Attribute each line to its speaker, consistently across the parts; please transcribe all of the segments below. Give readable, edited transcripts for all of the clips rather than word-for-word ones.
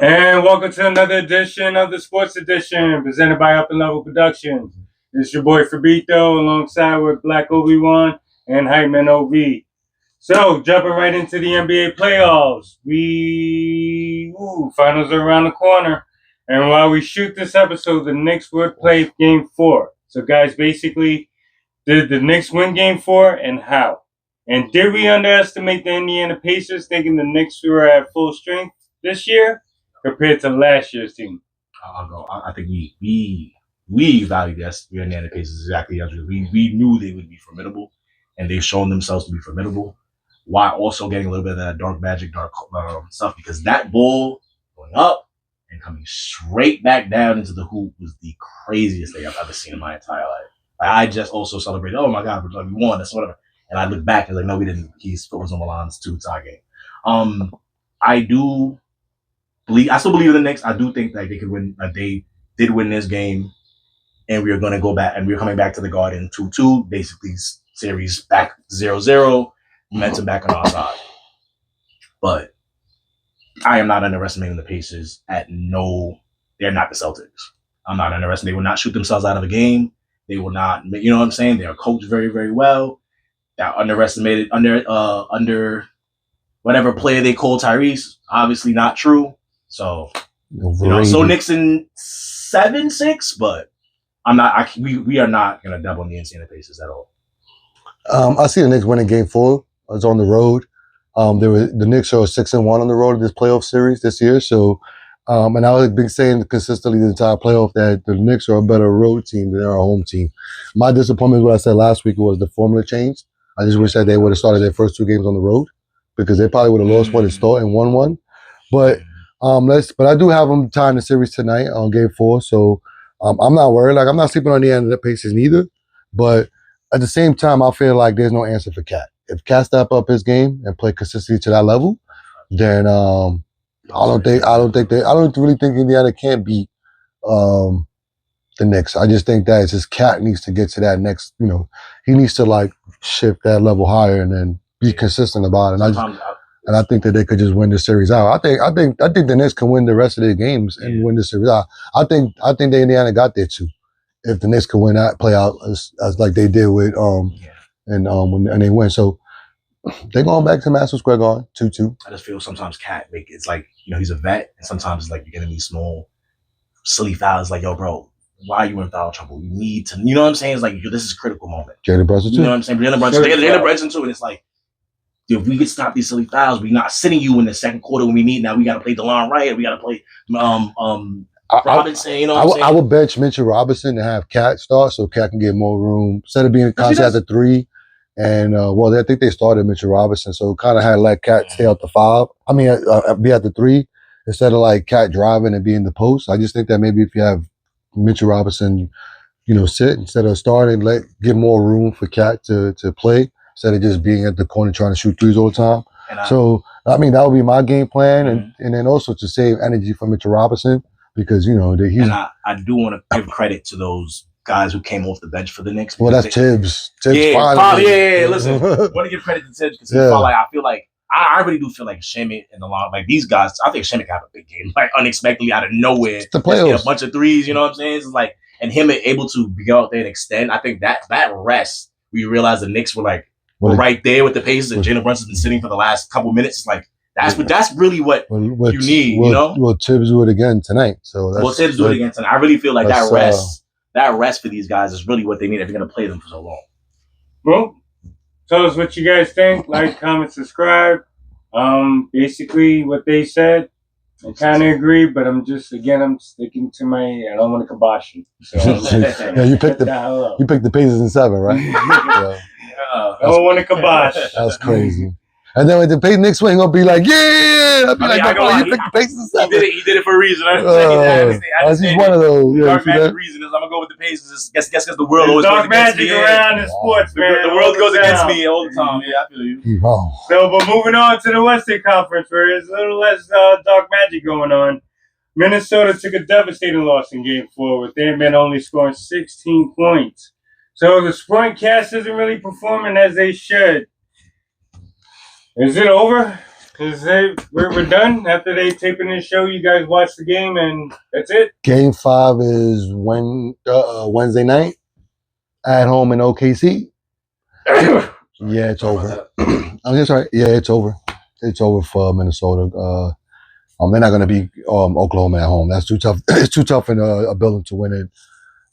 Speaker 1: And welcome to another edition of the Sports Edition, presented by UpnLevel Productions. It's your boy Fabito, alongside with Black Obi-Wan and Hypeman OV. So, jumping right into the NBA playoffs. Finals are around the corner. And while we shoot this episode, the Knicks would play Game 4. So, guys, basically, did the Knicks win Game 4 and how? And did we underestimate the Indiana Pacers, thinking the Knicks were at full strength this year compared to last year's team?
Speaker 2: I'll go. I think we valued the Indiana Pacers exactly as we knew they would be formidable, and they've shown themselves to be formidable, while also getting a little bit of that dark magic, stuff, because that ball going up and coming straight back down into the hoop was the craziest thing I've ever seen in my entire life. Like, I just also celebrated, oh my God, we won, that's whatever. And I look back and like, no, we didn't. His foot was on the line. It's 2-tie game. I still believe in the Knicks. I do think that they could win. They did win this game, and we are going to go back, and we're coming back to the Garden 2-2, basically series back 0-0, momentum back on our side. But I am not underestimating the Pacers. They're not the Celtics. I'm not underestimating. They will not shoot themselves out of a game. They will not. You know what I'm saying? They are coached very, very well. They're underestimated under whatever player they call Tyrese. Obviously not true. So, so Knicks in 7-6, but I'm not. We are not gonna double on the Indiana Pacers at all.
Speaker 3: I see the Knicks winning Game 4. It's on the road. The Knicks are 6-1 on the road in this playoff series this year. So, and I've been saying consistently the entire playoff that the Knicks are a better road team than our home team. My disappointment, what I said last week, was the formula changed. I just wish that they would have started their first 2 games on the road, because they probably would have lost one and start and won one. But I do have them tying the series tonight on Game 4, so I'm not worried. Like, I'm not sleeping on the end of the Pacers neither. But at the same time, I feel like there's no answer for Cat. If Cat step up his game and play consistently to that level, then I don't really think Indiana can beat the Knicks. I just think that it's just Cat needs to get to that next. He needs to like shift that level higher and then be consistent about it. And I think that they could just win the series out. I think the Knicks can win the rest of their games and win the series out. I think the Indiana got there too. If the Knicks can win that, play out as like they did with when they win. So they're going back to Madison Square Garden 2-2.
Speaker 2: I just feel sometimes Cat it's like, he's a vet, and sometimes it's like you're getting these small silly fouls. Like, yo, bro, why are you in foul trouble? You need to, you know what I'm saying? It's like, this is a critical moment.
Speaker 3: Jalen Brunson too.
Speaker 2: You know what I'm saying? Jalen Brunson too, and it's like, if we could stop these silly fouls, we're not sitting you in the second quarter when we need. Now we got to play DeLon Wright. We got to play Robinson.
Speaker 3: I would bench Mitchell Robinson to have Cat start, so Cat can get more room instead of being in contact at the 3. And I think they started Mitchell Robinson, so kind of had to let Cat stay out the 5. I mean, be at the 3 instead of like Cat driving and being the post. I just think that maybe if you have Mitchell Robinson, sit instead of starting, give more room for Cat to play, instead of just being at the corner trying to shoot threes all the time. So, I mean, that would be my game plan. And then also to save energy for Mitchell Robinson, because, he's...
Speaker 2: And I do want to give credit to those guys who came off the bench for the Knicks.
Speaker 3: Well, that's Tibbs.
Speaker 2: Listen, I want to give credit to Tibbs, because I feel like, I really do feel like Shemmitt and like these guys, I think Shemmitt got a big game, like unexpectedly out of nowhere.
Speaker 3: The playoffs.
Speaker 2: A bunch of threes, you know what I'm saying? It's like, and him able to go out there and extend, I think that rest, we realized the Knicks were like, we're right there with the Pacers, and Jalen Brunson's been sitting for the last couple minutes. Like, that's really what you need,
Speaker 3: Well, Tibbs do it again tonight.
Speaker 2: Tibbs do it again tonight. I really feel like that rest for these guys is really what they need if you're going to play them for so long.
Speaker 1: Well, tell us what you guys think. Like, comment, subscribe. Basically what they said, I kind of agree, but I'm sticking to I don't want to kibosh you. So
Speaker 3: you picked the Pacers in 7, right?
Speaker 1: I don't want to kibosh.
Speaker 3: That's crazy. And then when the Knicks win, gonna be like, yeah. I'll be you picked the Pacers in 7.
Speaker 2: He did it for a reason. I
Speaker 3: understand. One of those.
Speaker 2: Dark magic reason is I'm gonna go with the Pacers. Guess because the world always goes against me.
Speaker 1: Dark magic around in sports, man.
Speaker 2: The world goes against me all the time. Yeah, I feel you.
Speaker 1: So, but moving on to the Western Conference, where there's a little less dark magic going on. Minnesota took a devastating loss in Game 4, with Antman only scoring 16 points. So the sprint cast isn't really performing as they should. Is it over? We're done after they taping this show. You guys watch the game, and that's it.
Speaker 3: Game 5 is Wednesday night at home in OKC. Yeah, it's over. I'm just right. Yeah, it's over. It's over for Minnesota. They're not going to beat Oklahoma at home. That's too tough. It's too tough in a building to win it.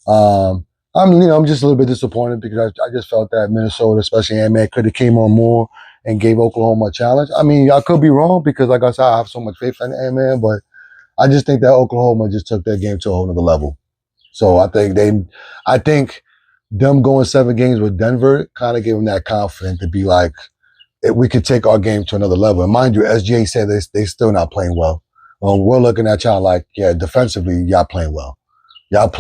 Speaker 3: I'm just a little bit disappointed because I just felt that Minnesota, especially Antman, could have came on more and gave Oklahoma a challenge. I mean, I could be wrong because, like I said, I have so much faith in Antman, but I just think that Oklahoma just took their game to a whole nother level. So I think them going 7 games with Denver kind of gave them that confidence to be like, we could take our game to another level. And mind you, as Jay said, they still not playing well. We're looking at y'all like, yeah, defensively, y'all playing well. Y'all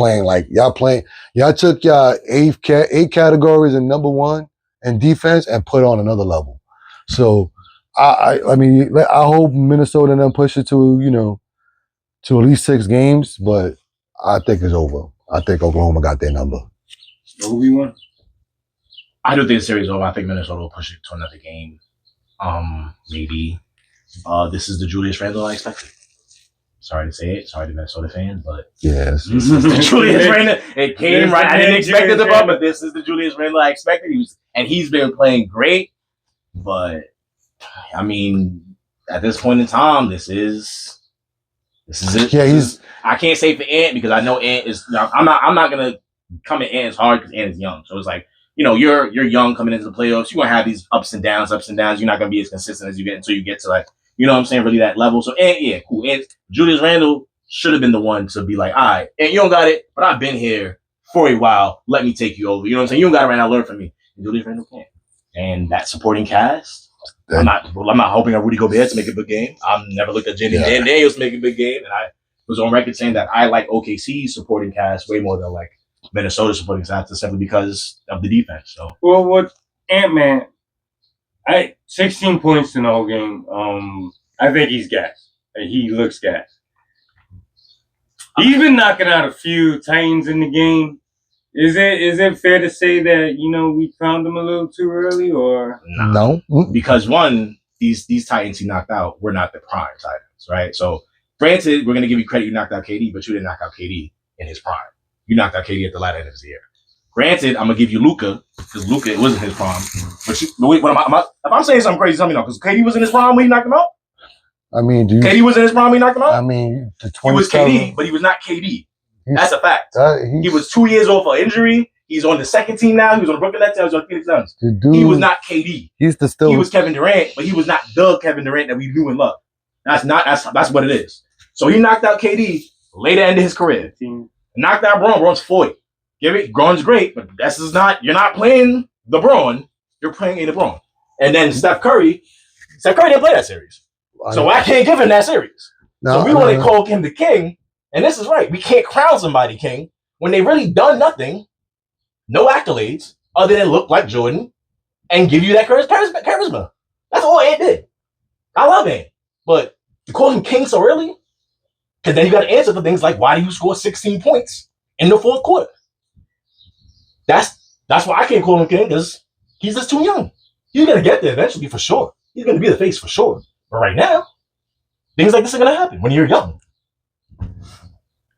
Speaker 3: took y'all 8 categories in number 1 in defense and put on another level. So I mean, I hope Minnesota and them push it to at least 6 games, but I think it's over. I think Oklahoma got their number.
Speaker 1: Obi-Wan?
Speaker 2: I do think the series is over. I think Minnesota will push it to another game. Maybe. This is the Julius Randle I expected. Sorry to say it. Sorry to Minnesota fans, but
Speaker 3: yes,
Speaker 2: this is the Julius Randle. It came right. I didn't expect it to come, but this is the Julius Randle I expected. He's been playing great. But I mean, at this point in time, this is it.
Speaker 3: Yeah,
Speaker 2: I can't say for Ant because I know Ant is. I'm not gonna come at Ant as hard because Ant is young. So it's like, you're young coming into the playoffs. You're gonna have these ups and downs. You're not gonna be as consistent as you get until you get to like, what I'm saying, really that level. So Ant, yeah, cool. Ant, Julius Randle should have been the one to be like, all right, Ant, you don't got it, but I've been here for a while. Let me take you over. You know what I'm saying? You don't got it right now. Learn from me. And Julius Randle can't. And that supporting cast. I'm not hoping on Rudy Gobert to make a big game. I've never looked at Jimmy Daniels to make a big game, and I was on record saying that I like OKC's supporting cast way more than like Minnesota's supporting cast, simply because of the defense. So,
Speaker 1: well, with Antman, 16 points in the whole game. I think he's gassed. He looks gassed. He's been knocking out a few Titans in the game. Is it fair to say that we found him a little too early, or
Speaker 3: no?
Speaker 2: Because one, these Titans he knocked out were not the prime Titans, right? So, granted, we're gonna give you credit. You knocked out KD, but you didn't knock out KD in his prime. You knocked out KD at the latter end of his year. Granted, I'm gonna give you Luka because Luka wasn't his prime. But wait, if I'm saying something crazy, tell me no. Because KD was in his prime when he knocked him out.
Speaker 3: I mean,
Speaker 2: KD was in his prime when he knocked him out.
Speaker 3: I mean,
Speaker 2: he was KD, but he was not KD. That's a fact. He was 2 years old for injury. He's on the second team now. He was on the Brooklyn Nets. He was on the Phoenix Suns. He was not KD. He was Kevin Durant, but he was not the Kevin Durant that we knew and loved. That's what it is. So he knocked out KD later end of his career. Knocked out Braun. Braun's 40. Give it. Braun's great, but you're not playing the Braun. You're playing a LeBron. And then Steph Curry didn't play that series. So I can't give him that series. So we want to call him the king. And this is right. We can't crown somebody king when they really done nothing, no accolades, other than look like Jordan and give you that charisma. That's all Ant did. I love Ant. But to call him king so early, because then you got to answer for things like, why do you score 16 points in the fourth quarter? That's why I can't call him king, because he's just too young. He's going to get there eventually for sure. He's going to be the face for sure. But right now, things like this are going to happen when you're young.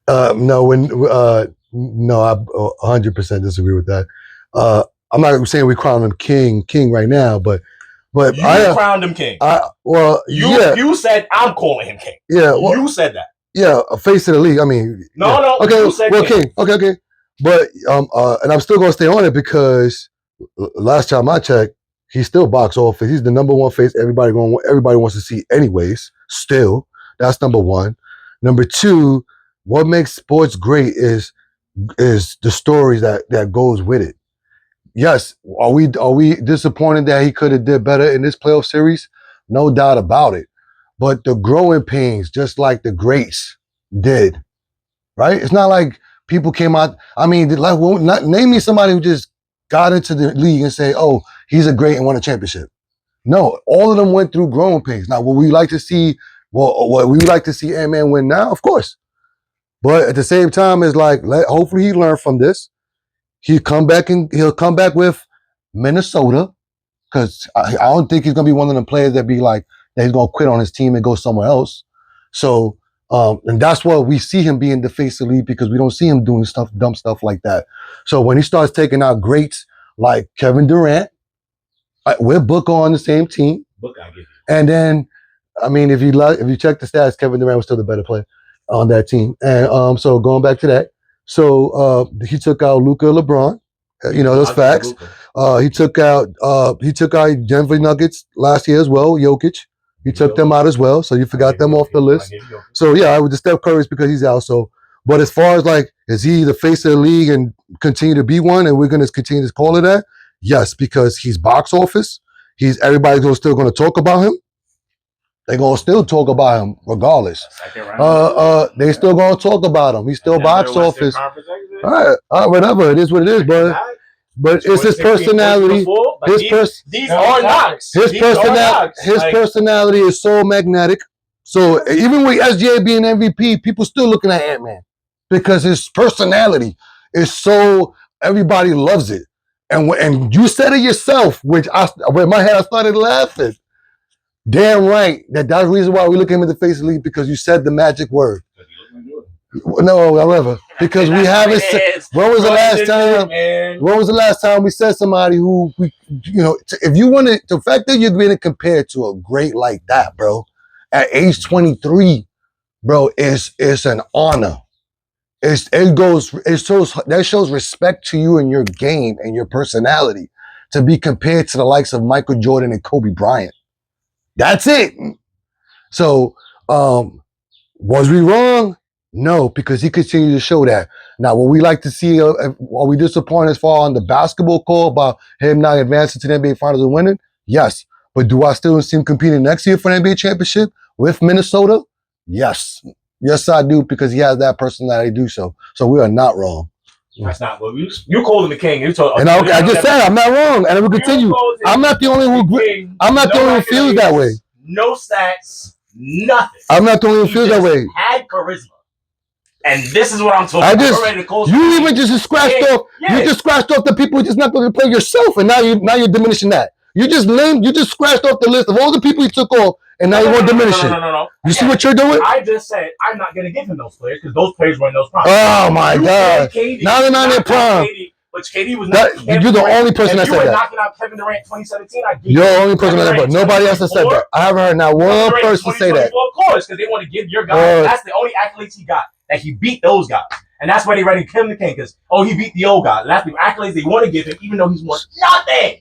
Speaker 3: No, I 100% disagree with that. I'm not saying we crown him king right now, but
Speaker 2: you crowned him king. You said I'm calling him king.
Speaker 3: Yeah,
Speaker 2: you said that.
Speaker 3: Yeah, a face of the league. I mean,
Speaker 2: no.
Speaker 3: Okay,
Speaker 2: you said
Speaker 3: king. Okay. But and I'm still gonna stay on it because last time I checked, he's still box office. He's the number 1 face everybody wants to see anyways. Still, that's number 1. Number 2, what makes sports great is the stories that goes with it. Yes, are we disappointed that he could have did better in this playoff series? No doubt about it. But the growing pains, just like the greats did, right? It's not like people came out. I mean, name me somebody who just got into the league and say, "Oh, he's a great and won a championship." No, all of them went through growing pains. Now, what we like to see Antman win now, of course. But at the same time, it's like, hopefully he learned from this. He'll come back with Minnesota, because I don't think he's gonna be one of the players that be like, that he's gonna quit on his team and go somewhere else. So, and that's why we see him being the face of the league, because we don't see him doing dumb stuff like that. So when he starts taking out greats like Kevin Durant, we're Booker on the same team.
Speaker 2: Book, I give you.
Speaker 3: And then, I mean, if you check the stats, Kevin Durant was still the better player on that team. And so going back to that, so he took out Luka, LeBron. Those facts. He took out Denver Nuggets last year as well. Jokic. He took them out as well. So you forgot them off the list. So yeah, I would just Steph Curry's because he's out. So, but as far as like, is he the face of the league and continue to be one, and we're going to continue to call it that? Yes, because he's box office. Everybody's still going to talk about him. They're going to still talk about him regardless. They still going to talk about him. He's still box office. All right, whatever. It is what it is, but it's his personality.
Speaker 2: These are knocks.
Speaker 3: His personality is so magnetic. So even with SGA being MVP, people still looking at Antman because his personality is so, everybody loves it. And you said it yourself, which in my head I started laughing. Damn right. That's the reason why we look at him in the face of the league, because you said the magic word. No, however, because we haven't. When was the last time? When was the last time we said somebody who if you want to, the fact that you're being compared to a great like that, bro, at age 23, bro, is an honor. That shows respect to you and your game and your personality to be compared to the likes of Michael Jordan and Kobe Bryant. That's it. So, was we wrong? No, because he continued to show that. Now, what we like to see, are we disappointed as far on the basketball call about him not advancing to the NBA Finals and winning? Yes. But do I still see him competing next year for the NBA championship with Minnesota? Yes. Yes, I do, because he has that personality to do so. So we are not wrong.
Speaker 2: That's not what you called him the king. You told,
Speaker 3: and I just said I'm not wrong, and I will continue. I'm not the only one. I'm not the only one who feels that way.
Speaker 2: No stats, nothing.
Speaker 3: I'm not the only one who feels that way.
Speaker 2: Had charisma, and this is what I'm talking about.
Speaker 3: You even just scratched off. Yeah. You just scratched off the people who just not going to play yourself, and now you're diminishing that. You just scratched off the list of all the people you took off, and now you want to diminish it.
Speaker 2: No.
Speaker 3: You see what you're doing?
Speaker 2: I just said I'm not going to give him those players because those players were in those primes.
Speaker 3: Oh my God! Now they're not in their prime.
Speaker 2: But KD was not.
Speaker 3: You're the only person that said that.
Speaker 2: You were knocking out Kevin Durant 2017.
Speaker 3: You're the only person that said that. Nobody else has said that. I haven't heard not one person say that.
Speaker 2: Of course, because they want to give your guy. That's the only accolades he got. That he beat those guys. And that's why they ready to kill him the king, because he beat the old guy. And that's the accolades they want to give him, even though he's won nothing.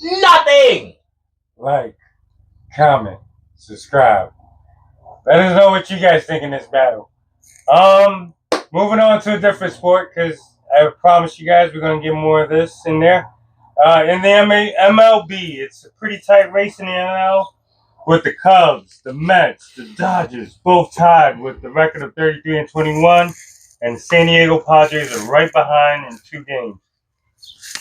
Speaker 2: Nothing.
Speaker 1: Like, comment, subscribe. Let us know what you guys think in this battle. Moving on to a different sport, because I promise you guys we're going to get more of this in there. In the MLB, it's a pretty tight race in the NL with the Cubs, the Mets, the Dodgers, both tied with the record of 33-21, and San Diego Padres are right behind in 2 games.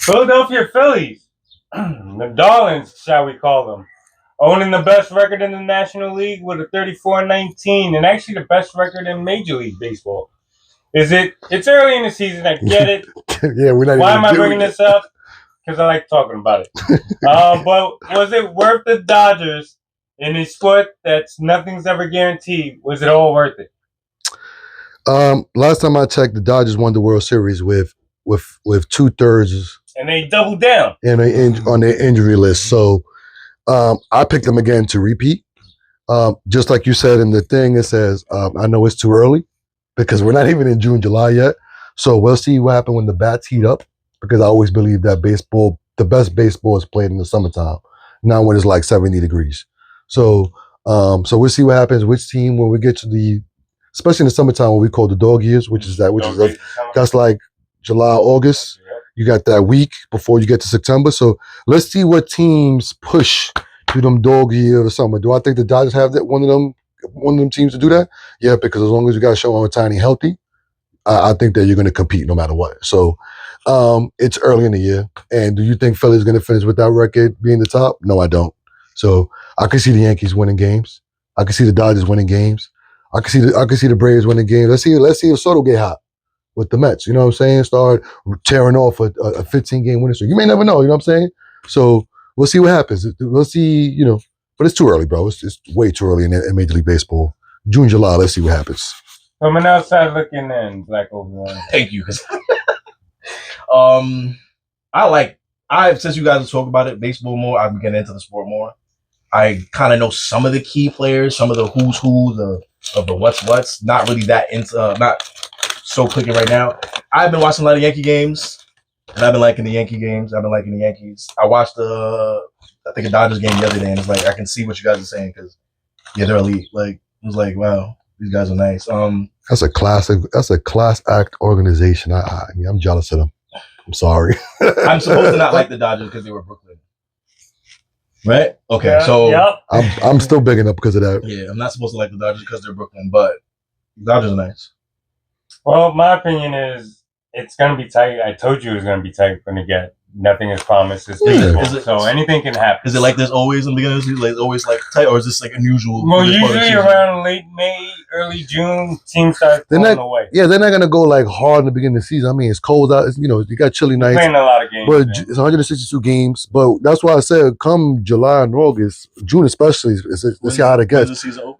Speaker 1: Philadelphia Phillies, the Darlings, shall we call them, owning the best record in the National League with a 34-19, and actually the best record in Major League Baseball. It's early in the season, I get it.
Speaker 3: Yeah, we're not.
Speaker 1: Why am I bringing this up? Because I like talking about it. But was it worth the Dodgers in a sport that's nothing's ever guaranteed? Was it all worth it?
Speaker 3: Last time I checked, the Dodgers won the World Series with 2/3,
Speaker 1: and they doubled down
Speaker 3: on their injury list. So I picked them again to repeat. Just like you said in the thing, it says I know it's too early because we're not even in June, July yet. So we'll see what happens when the bats heat up, because I always believe that the best baseball is played in the summertime, not when it's like 70 degrees. So we'll see what happens. Which team, when we get to especially in the summertime, what we call the dog years, that's like July, August. You got that week before you get to September. So let's see what teams push through them dog year or summer. Do I think the Dodgers have that one of them teams to do that? Yeah, because as long as you got Shohei Ohtani healthy, I think that you're going to compete no matter what. So it's early in the year. And do you think Philly's going to finish with that record being the top? No, I don't. So I can see the Yankees winning games. I can see the Dodgers winning games. I can see the Braves winning games. Let's see if Soto get hot with the Mets. You know what I'm saying? Start tearing off a 15-game winning streak. You may never know. You know what I'm saying? So we'll see what happens. We'll see. But it's too early, bro. It's way too early in Major League Baseball. June, July. Let's see what happens.
Speaker 1: From an outside looking in, Black Overall.
Speaker 2: Thank you. Since you guys have talked about it, baseball more, I've been getting into the sport more. I kind of know some of the key players, some of the who's who, of the what's. Not really that into, not so clicking right now. I've been watching a lot of Yankee games, and I've been liking the Yankee games. I've been liking the Yankees. I watched a Dodgers game the other day, and it's like I can see what you guys are saying because they're elite. Like it was like, wow, these guys are nice.
Speaker 3: That's a class act organization. I'm jealous of them. I'm sorry.
Speaker 2: I'm supposed to not like the Dodgers because they were Brooklyn. Right? Okay,
Speaker 1: Yeah,
Speaker 2: so
Speaker 1: yep.
Speaker 3: I'm still big enough because of that.
Speaker 2: Yeah, I'm not supposed to like the Dodgers because they're Brooklyn, but the Dodgers are nice.
Speaker 1: Well, my opinion is it's going to be tight. I told you it was going to be tight from the get. Nothing is promised. It's baseball, so anything can happen.
Speaker 2: Is it like this always in the beginning of the season? Like always like tight, or is this like unusual?
Speaker 1: Well, usually around late May, early June, teams start falling away.
Speaker 3: Yeah, they're not gonna go like hard in the beginning of the season. I mean, it's cold out. You got chilly nights.
Speaker 1: Playing a lot of games,
Speaker 3: but it's 162 games. But that's why I said, come July and August, June especially, let's see how it gets.
Speaker 2: When's the season over?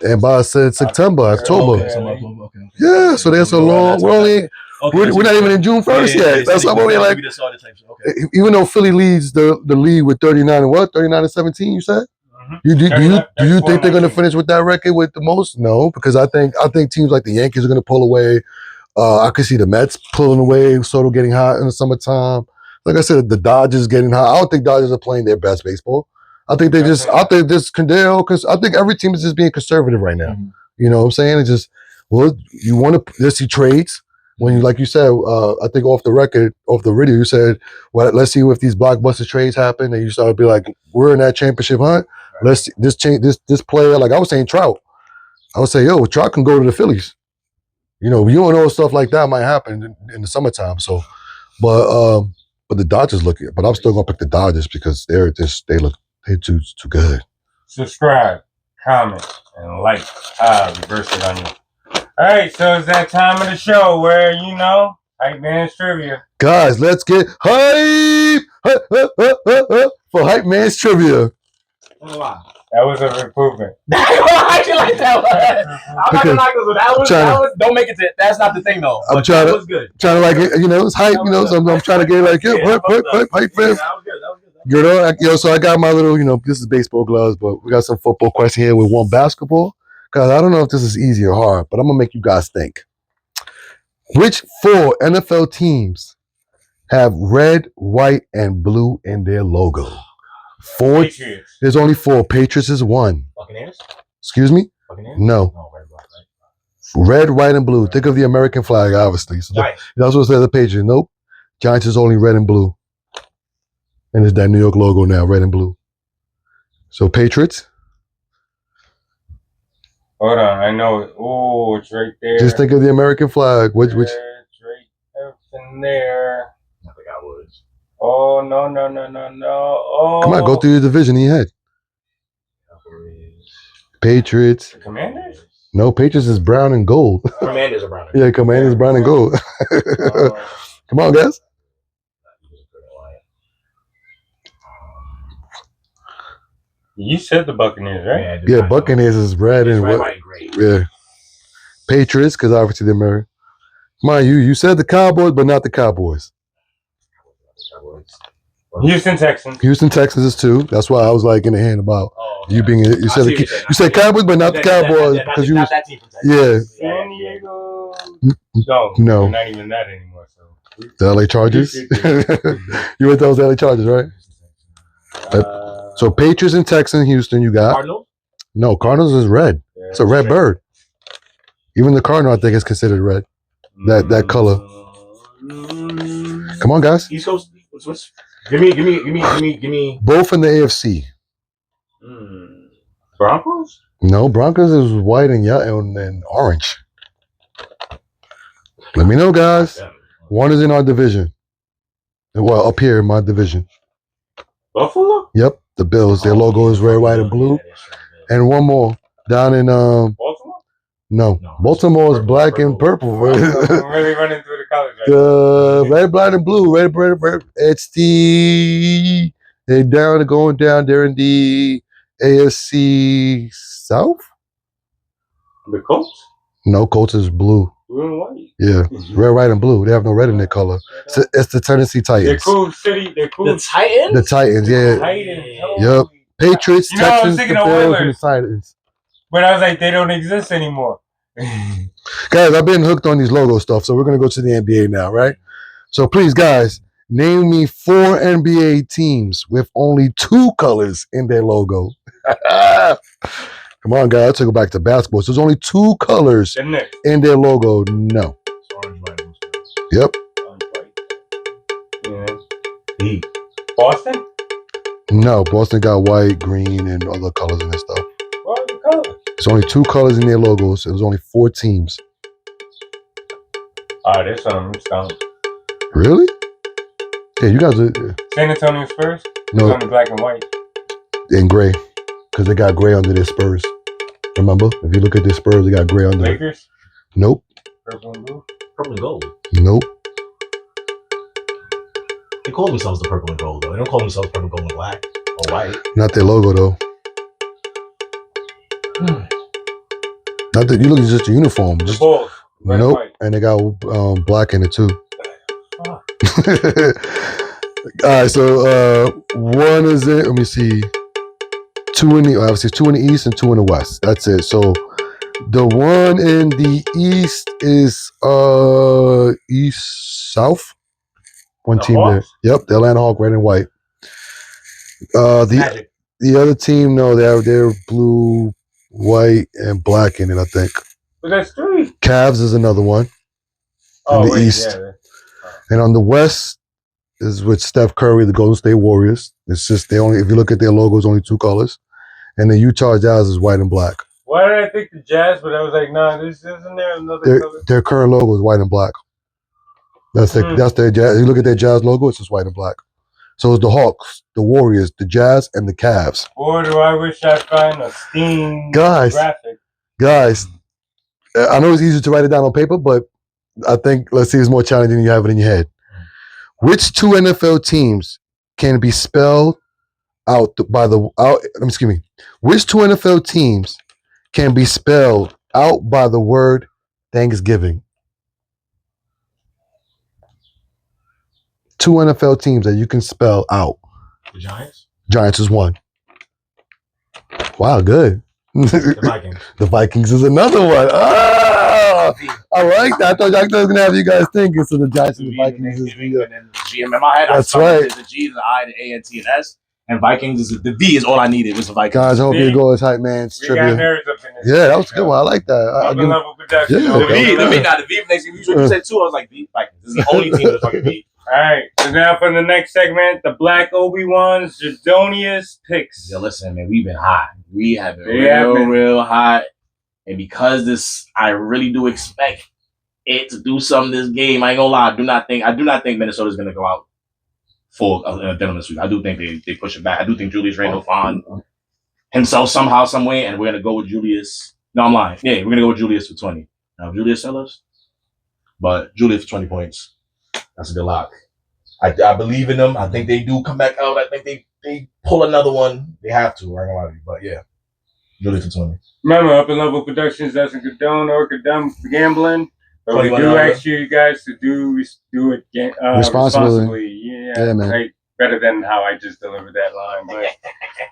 Speaker 3: And by September, October.
Speaker 2: Okay.
Speaker 3: Yeah, so there's a long. We're not even in June 1st yet. That's why we're like. Even though Philly leads the league with 39 and 17, you said. Do you think they're going to finish with that record with the most? No, because I think teams like the Yankees are going to pull away. I could see the Mets pulling away, Soto getting hot in the summertime. Like I said, the Dodgers getting hot. I don't think Dodgers are playing their best baseball. I think because I think every team is just being conservative right now.
Speaker 2: Mm-hmm.
Speaker 3: You know what I'm saying? It's just, well, you want to see trades. When you, like you said, I think off the radio, you said, well, let's see if these blockbuster trades happen, and you start to be like, we're in that championship hunt. Right. Let's this player, like I was saying, Trout. I would say, yo, Trout can go to the Phillies. You don't know stuff like that might happen in the summertime. So, but the Dodgers but I'm still gonna pick the Dodgers because they're too good.
Speaker 1: Subscribe, comment, and like. Reverse it on you. All right, so it's that time of the show where, Hype Man's Trivia.
Speaker 3: Guys, let's get hype for Hype Man's Trivia.
Speaker 1: Wow. That was a improvement.
Speaker 2: I actually like that one. I'm not gonna like this one. That was don't make it to. That's not the thing though. That was good.
Speaker 3: Trying to like it, it's hype. So I'm trying to get like hype fans.
Speaker 2: That was good.
Speaker 3: So I got my little, this is baseball gloves, but we got some football question here with one basketball. Because I don't know if this is easy or hard, but I'm going to make you guys think. Which 4 NFL teams have red, white, and blue in their logo? 4.
Speaker 1: Patriots.
Speaker 3: There's only 4. Patriots is 1.
Speaker 2: Buccaneers?
Speaker 3: Excuse me?
Speaker 2: Buccaneers?
Speaker 3: No. Red, white, and blue. Think of the American flag, obviously. So that's what it says the Patriots. Nope. Giants is only red and blue. And it's that New York logo now, red and blue. So Patriots.
Speaker 1: Hold on, I know it. Oh, it's right there.
Speaker 3: Just think of the American flag. Which?
Speaker 1: It's right up in there.
Speaker 2: I think I would.
Speaker 1: Oh, no. Oh.
Speaker 3: Come on, go through your division in your head. Patriots.
Speaker 1: The Commanders?
Speaker 3: No, Patriots is brown and gold.
Speaker 2: Commanders are brown and gold.
Speaker 3: Yeah, Commanders brown and gold. Come on, guys.
Speaker 1: You said the Buccaneers, right?
Speaker 3: Yeah, Buccaneers is red and white. Yeah. Patriots, because obviously they're American. Mind you said the Cowboys, but not the Cowboys.
Speaker 1: Houston Texans.
Speaker 3: Houston Texans is 2. That's why I was like in the hand about you being. You said Cowboys, but not the Cowboys because you. Yeah.
Speaker 1: San Diego.
Speaker 3: No.
Speaker 1: They're not even that anymore. So.
Speaker 3: The LA Chargers. You went those LA Chargers, right? So Patriots and Texans, Houston, you got.
Speaker 2: Cardinals?
Speaker 3: No, Cardinals is red. Yeah, it's a red bird. Even the Cardinal, I think, is considered red. That color. Come on, guys.
Speaker 2: East Coast. Give me.
Speaker 3: Both in the AFC.
Speaker 1: Broncos?
Speaker 3: No, Broncos is white and yellow and orange. Let me know, guys. One is in our division. Well, up here in my division.
Speaker 1: Buffalo?
Speaker 3: Yep, the Bills. Their logo is red, white, and blue. And one more down in
Speaker 1: Baltimore?
Speaker 3: No, Baltimore is black and purple.
Speaker 1: I'm really running through the college right
Speaker 3: red, black, and blue. Red. It's they're going down there in the AFC South?
Speaker 1: The Colts?
Speaker 3: No, Colts is blue.
Speaker 1: Blue and white.
Speaker 3: Yeah, red, white, and blue. They have no red in their color. It's the Tennessee Titans.
Speaker 1: They're cool city. They're cool.
Speaker 2: The Titans?
Speaker 3: The Titans, yeah.
Speaker 1: Titans.
Speaker 3: Yep. Patriots,
Speaker 1: You know, I was
Speaker 3: Texans, the
Speaker 1: thinking of
Speaker 3: Bills, and the
Speaker 1: Oilers.
Speaker 3: Titans.
Speaker 1: But I was like, they don't exist anymore.
Speaker 3: Guys, I've been hooked on these logo stuff, so we're going to go to the NBA now, right? So please, guys, name me 4 NBA teams with only 2 colors in their logo. Come on, guys. Let's go back to basketball. So there's only 2 colors
Speaker 1: The Knicks.
Speaker 3: in their logo. No.
Speaker 2: Orange, white, and
Speaker 3: Yep.
Speaker 1: Yeah.
Speaker 2: Heat.
Speaker 1: Boston?
Speaker 3: No. Boston got white, green, and other colors in their stuff.
Speaker 1: What are the colors?
Speaker 3: There's only 2 colors in their logos. There's only 4 teams.
Speaker 1: There's some stuff.
Speaker 3: Really? Yeah, you guys are
Speaker 1: San Antonio Spurs?
Speaker 3: no
Speaker 1: It's only black and white.
Speaker 3: in gray because they got gray under their Spurs. Remember, if you look at their Spurs, they got gray under.
Speaker 1: Lakers?
Speaker 3: Nope.
Speaker 1: Purple and blue?
Speaker 2: Purple and gold.
Speaker 3: Nope.
Speaker 2: They call themselves the purple and gold, though. They don't call themselves purple, gold, and black or white.
Speaker 3: Not their logo though. Not that you look at just the uniform.
Speaker 1: The
Speaker 3: Just
Speaker 1: Bulls. Red and
Speaker 3: nope.
Speaker 1: white.
Speaker 3: And they got black in it too.
Speaker 1: Fuck.
Speaker 3: All right, so one is it. Let me see. 2 in the obviously 2 in the east and 2 in the west. That's it. So the one in the east is east south. One
Speaker 1: The
Speaker 3: team
Speaker 1: Hawks?
Speaker 3: there. Yep, the Atlanta Hawk, red and white.
Speaker 2: Magic.
Speaker 3: The other team, no, they're blue, white, and black in it. I think.
Speaker 1: But that's 3.
Speaker 3: Cavs is another one.
Speaker 1: Oh,
Speaker 3: the
Speaker 1: wait,
Speaker 3: east.
Speaker 1: yeah.
Speaker 3: And on the west is with Steph Curry, the Golden State Warriors. It's just they only, if you look at their logos, only 2 colors. And the Utah Jazz is white and black.
Speaker 1: Why did I think the Jazz? But I was like, nah, this isn't there another color?
Speaker 3: Their current logo is white and black. That's their Jazz. You look at their Jazz logo, it's just white and black. So it's the Hawks, the Warriors, the Jazz, and the Cavs.
Speaker 1: Boy, do I wish I'd find a Steam
Speaker 3: Guys.
Speaker 1: graphic.
Speaker 3: Guys, I know it's easy to write it down on paper, but I think, let's see, it's more challenging than you have it in your head. Which 2 NFL teams can be spelled out by the excuse me. Which 2 NFL teams can be spelled out by the word Thanksgiving? 2 NFL teams that you can spell out.
Speaker 2: The Giants?
Speaker 3: Giants is one. Wow, good.
Speaker 2: The Vikings.
Speaker 3: The Vikings is another one. Ah, I like that. I thought I was gonna have you guys thinking. So the Giants and the Vikings is
Speaker 2: And then the G. In my head,
Speaker 3: That's
Speaker 2: I
Speaker 3: right.
Speaker 2: There's the G, the I, the A, and T, and S. And Vikings is the V is all I needed was the Vikings.
Speaker 3: guys. I hope you go as hype, man. It's
Speaker 1: We got
Speaker 3: trivia.
Speaker 1: nerds up in this.
Speaker 3: Yeah, that was a good one. I like that.
Speaker 1: UpnLevel production.
Speaker 3: Yeah,
Speaker 2: The
Speaker 3: okay.
Speaker 2: V, the V next game. You said 2, I was like, V, Vikings. This is the only team that's fucking V.
Speaker 1: Alright, so now for the next segment, the Black Obi-Wan's Jadonius picks.
Speaker 2: Yo, listen, man, we've been hot. We have been
Speaker 1: Yeah, man.
Speaker 2: real hot. And because this, I really do expect it to do something this game. I ain't gonna lie. I do not think Minnesota's gonna go out full gentleman sweep. I do think they push it back. I do think Julius Randle found himself somehow, some way, and we're gonna go with Julius. No, I'm lying. Yeah, we're gonna go with Julius for 20. Now Julius sell us, but Julius for 20 points. That's a good lock. I believe in them. I think they do come back out. I think they pull another one. They have to. I ain't gonna lie to you, but yeah, Julius for 20.
Speaker 1: Remember, UpnLevel Productions doesn't condone or condemn gambling, but we do
Speaker 2: $21.
Speaker 1: ask you guys to do it responsibly. Yeah,
Speaker 3: Yeah, man.
Speaker 1: right. Better than how I just delivered that line.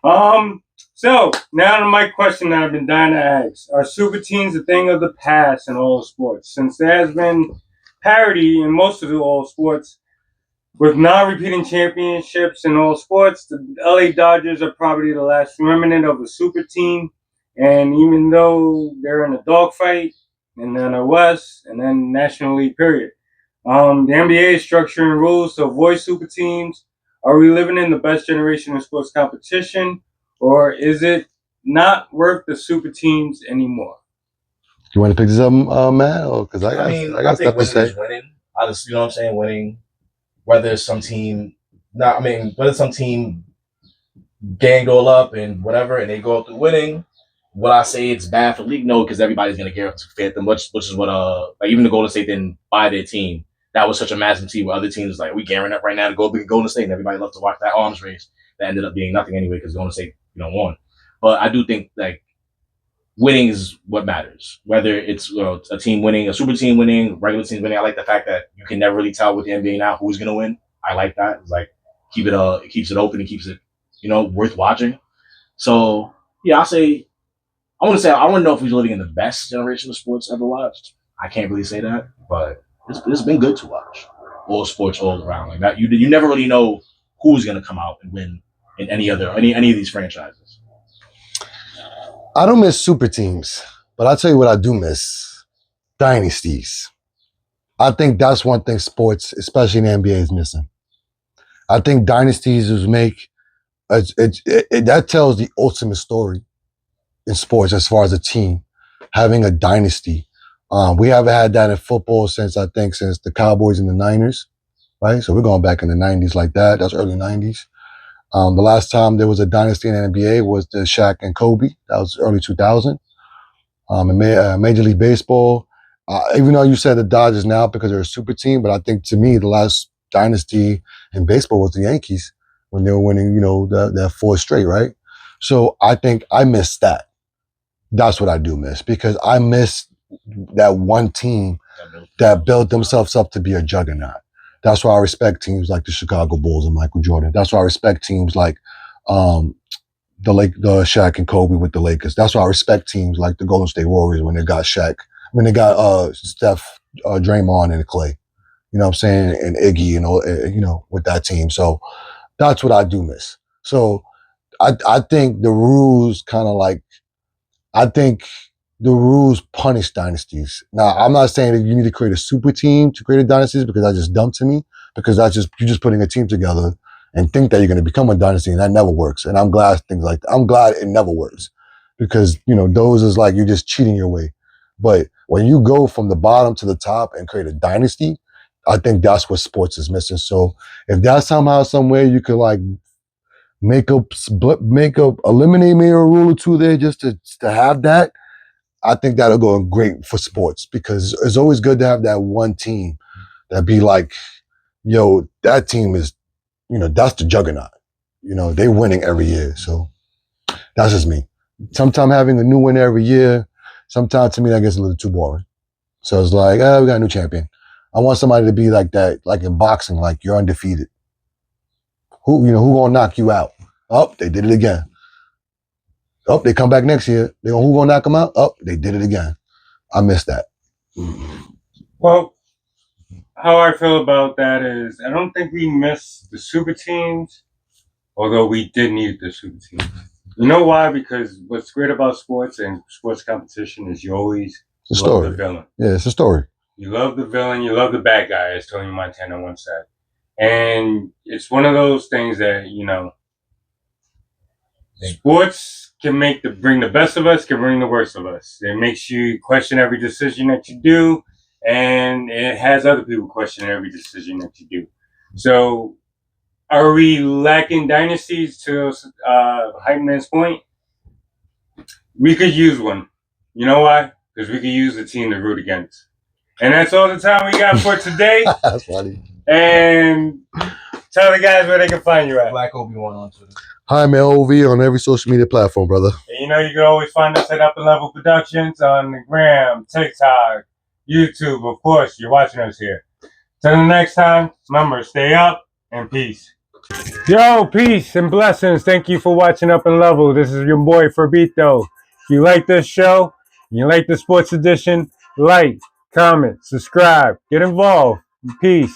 Speaker 1: But so now to my question that I've been dying to ask: are super teams a thing of the past in all sports? Since there has been parity in most of the all sports, with non-repeating championships in all sports, the LA Dodgers are probably the last remnant of a super team. And even though they're in a dogfight in the NL West and then National League period, the NBA is structuring rules to avoid super teams. Are we living in the best generation of sports competition, or is it not worth the super teams anymore?
Speaker 3: You want to pick this up, Matt? Because I got stuff to say.
Speaker 2: Winning. I just, you know what I'm saying? Winning. Whether some team ganged all up and whatever, and they go through winning. Would I say it's bad for league? No, because everybody's gonna gear up to fit them, which is what like even the Golden State didn't buy their team. That was such a massive team where other teams like we gearing up right now to go big Golden State, and everybody loved to watch that arms race that ended up being nothing anyway because Golden State won. But I do think like winning is what matters. Whether it's a team winning, a super team winning, regular team winning. I like the fact that you can never really tell with the NBA now who's gonna win. I like that. It's like it keeps it open, it keeps it worth watching. So yeah, I want to know if we're living in the best generation of sports ever watched. I can't really say that, but it's been good to watch. All sports all around like that. You never really know who's gonna come out and win in any of these franchises.
Speaker 3: I don't miss super teams, but I'll tell you what I do miss: dynasties. I think that's one thing sports, especially in the NBA, is missing. I think dynasties that tells the ultimate story in sports as far as a team having a dynasty. We haven't had that in football since the Cowboys and the Niners, right? So we're going back in the 90s like that. That's early 90s. The last time there was a dynasty in the NBA was the Shaq and Kobe. That was early 2000. In Major League Baseball, even though you said the Dodgers now because they're a super team, but I think to me the last dynasty in baseball was the Yankees when they were winning, that 4 straight, right? So I think I miss that. That's what I do miss because I miss that one team that built themselves up to be a juggernaut. That's why I respect teams like the Chicago Bulls and Michael Jordan. That's why I respect teams like the Shaq and Kobe with the Lakers. That's why I respect teams like the Golden State Warriors when they got Shaq, when they got Steph, Draymond, and Clay. You know what I'm saying? And Iggy, with that team. So that's what I do miss. So I think the rules I think the rules punish dynasties. Now, I'm not saying that you need to create a super team to create a dynasty because that's just dumb to me, because you're just putting a team together and think that you're going to become a dynasty, and that never works. And I'm glad it never works because, those is like you're just cheating your way. But when you go from the bottom to the top and create a dynasty, I think that's what sports is missing. So if that somehow, some way you could like eliminate maybe a rule or two there just to have that, I think that'll go great for sports because it's always good to have that one team that be like, yo, that team is, that's the juggernaut. They winning every year. So that's just me. Sometimes having a new win every year, sometimes to me that gets a little too boring. So it's like, we got a new champion. I want somebody to be like that, like in boxing, like you're undefeated. Who gonna knock you out? Oh, they did it again. Oh, they come back next year. Who gonna knock them out? Oh, they did it again. I miss that.
Speaker 1: Well, how I feel about that is I don't think we miss the super teams, although we did need the super teams. You know why? Because what's great about sports and sports competition is you always love the villain.
Speaker 3: Yeah, it's a story.
Speaker 1: You love the villain, you love the bad guy, as Tony Montana once said. And it's one of those things that, sports can bring the best of us, can bring the worst of us. It makes you question every decision that you do, and it has other people question every decision that you do. So, are we lacking dynasties to Hypeman's point? We could use one. You know why? Because we could use the team to root against. And that's all the time we got for today.
Speaker 3: That's funny.
Speaker 1: And tell the guys where they can find you at.
Speaker 2: Black Obi-Wan on Twitter.
Speaker 3: Hi, man, OV on every social media platform, brother.
Speaker 1: And you can always find us at UpnLevel Productions on the gram, TikTok, YouTube. Of course, you're watching us here. Till the next time, remember, stay up and peace. Yo, peace and blessings. Thank you for watching UpnLevel. This is your boy, Fabito. If you like this show, you like the sports edition, like, comment, subscribe, get involved. Peace.